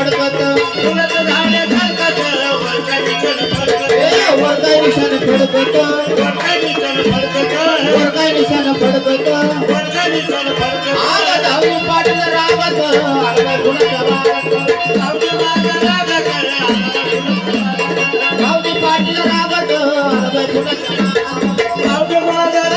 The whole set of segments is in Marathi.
फडकत फुलत झाड खरकत वर काय निशाण फडकत वर काय निशाण फडकत आग धावली पाटील रागत आडव्या फुलाच्या बागत धावली पाटील रागत आडव्या फुलाच्या बागत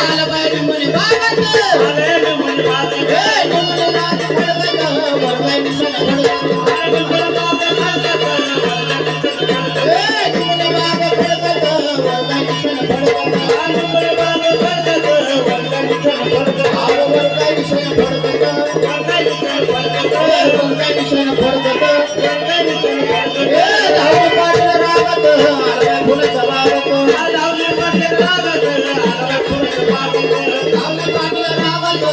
आलबाई मुनी बागत मुनी नाच फडकत वरबाई निशाण फडकत मुनी बाग फडकत वरबाई निशाण फडकत वर काय निशाण फडकत निशाण फडकत धावली पाटील रागत आडव्या फुलाच्या बागत धावली पाटील रागत आडव्या फुलाच्या बागत धावली पाटील रागत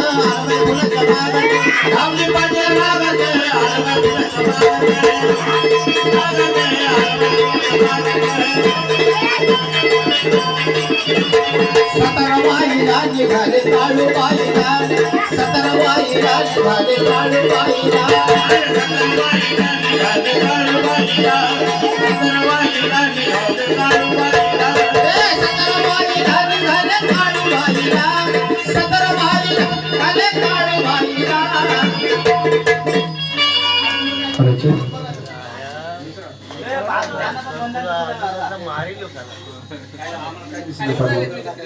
आडव्या फुलाच्या बागत धावली पाटील रागत आडव्या सतरवाईला निघाले काळूबाईला सतरवाईला निघाले काळूबाईला सतरवाईला निघाले काळूबाईला सतरवाईला निघाले काळूबाईला सतरवाईला निघाले काळूबाईला सतरवाईला निघाले काळूबाईला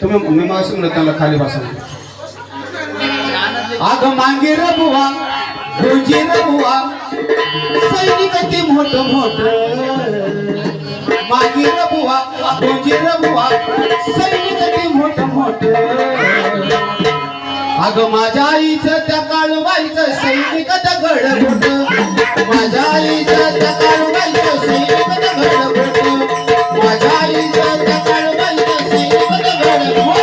तुम्ही मी मासूम त्याला खाली बसा आग मांगे रे बुवा भोजी रे बुवा सैनिक ते मोठ मोठ मांगे रे बुवा भोजी रे बुवा सैनिक ते मोठ मोठ अग माझ्या आईचं त्या काळूबाईचं सैनिक दगड मोठ माझ्या आईचं त्या काळूबाईचं सैनिक दगड मोठ माझ्या आईचं त्या काळूबाईचं सैनिक दगड मोठ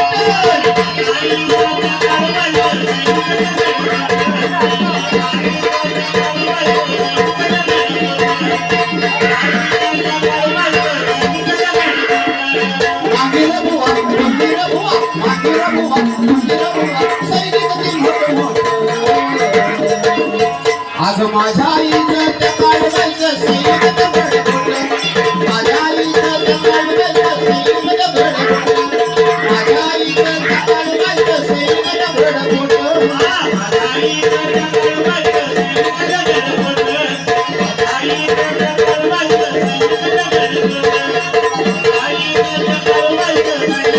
आज माझ्या आईचं त्या काळूबाईचं सैनिक दगड मोठ माझ्या आईचं त्या काळूबाईचं सैनिक दगड मोठ माझ्या आईचं त्या काळूबाईचं सैनिक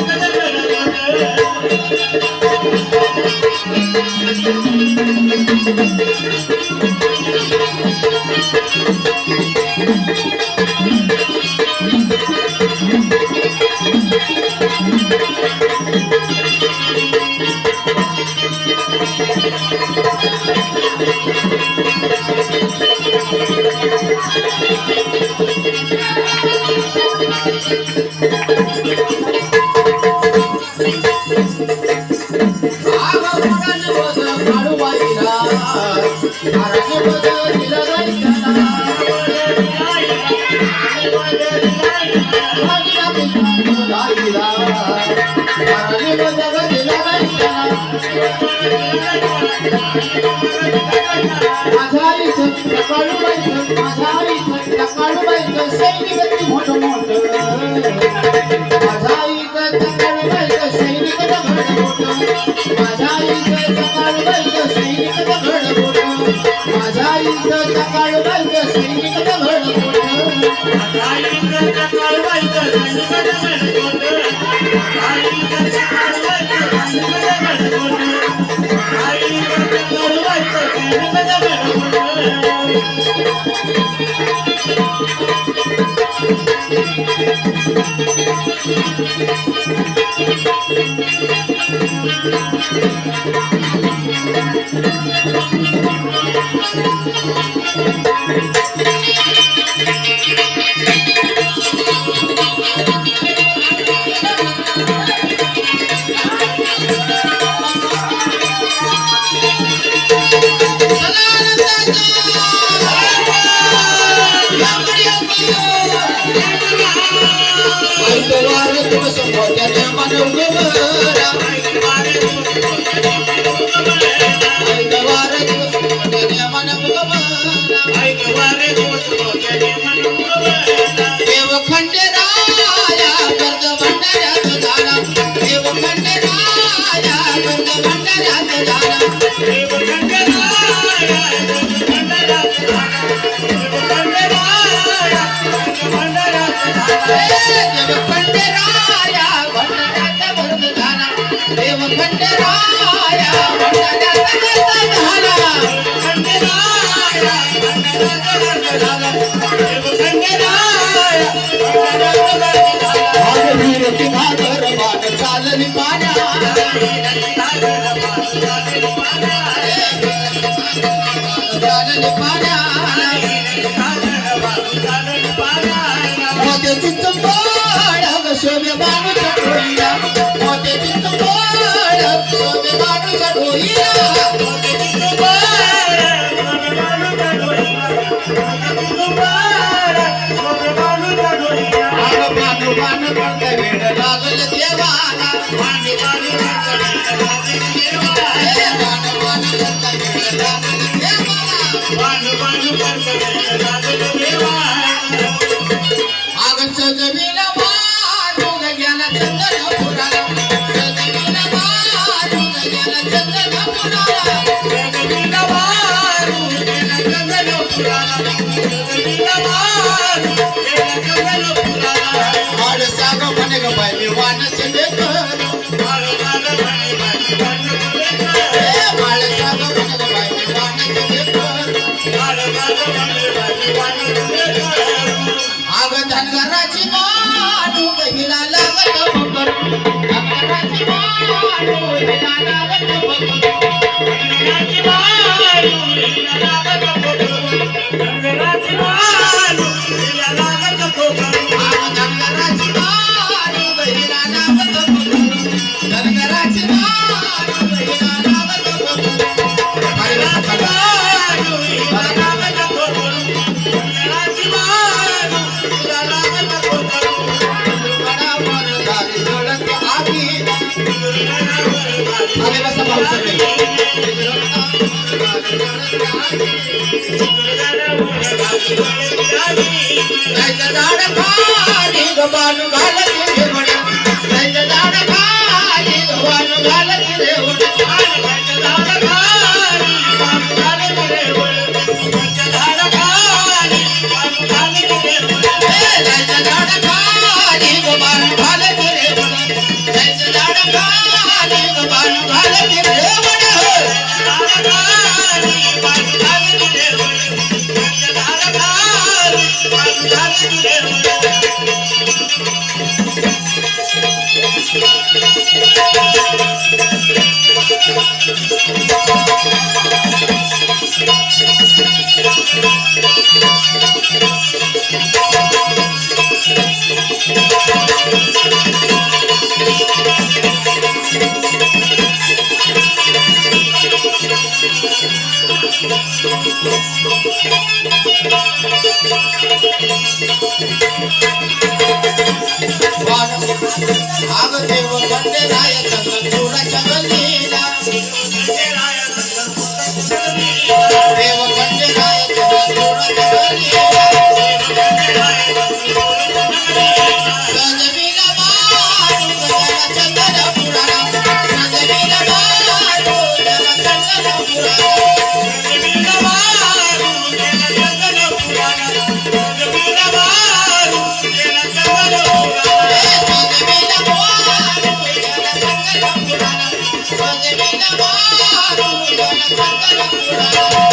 दगड मोठ माझ्या आईचं त्या काळूबाईचं सैनिक दगड मोठ माझ्या आईचं त्या काळूबाईचं सैनिक दगड मोठ आईचं त्या काळूबाईचं सैनिक दगड सैनिक चालली पाण्या मोत्याची चंपड शोभे बाणूच्या ढोईला मोत्याची चंपड शोभे बाणूच्या ढोईला बाणू बाणू पडता वेड लागल देवाला बाणू बाणू पडता वेड लागल देवाला बाणू बाणू पडता वेड लागल देवाला बाणू बाणू पडता वेड लागल देवाला आगन सजविला बाणू गेला चंदन फुलाला सजविला बाणू गेला चंदन फुलाला सजविला बाणू गेला चंदन फुलाला सजविला बाणू गेला चंदन फुलाला आड साग म्हणे ग बाई मी वानच देतो आड साग म्हणे बाई मी वानच देतो आड साग म्हणे ग बाई मी वानच देतो आड साग म्हणे बाई मी वानच देतो आग धनगराची मानू हिला लागत बकर धनगराची मानू हिला लागत बकर धनगराची मानू हिला लागत बकर धनगराची मानू हिला लागत बकर आग धनगराची मानू हिला लागत बकर धनगराची मानू हिला लागत बकर धनगराची मानू हिला लागत बकर धनगराची मानू हिला लागत बकर गडावर दारी जोडत आगी आले बसा भाऊ सगळे जायचं झाड खाली गबानू घालत रेवण जायचं झाड खाली गबानू घालत रेवण जायचं झाड खाली गबानू घालत रेवण जायचं झाड खाली गबानू घालत रेवण जायचं झाड खाली गबानू घालत रेवण जायचं झाड खाली गबानू घालत रेवण मारू, मला संकट पुरा.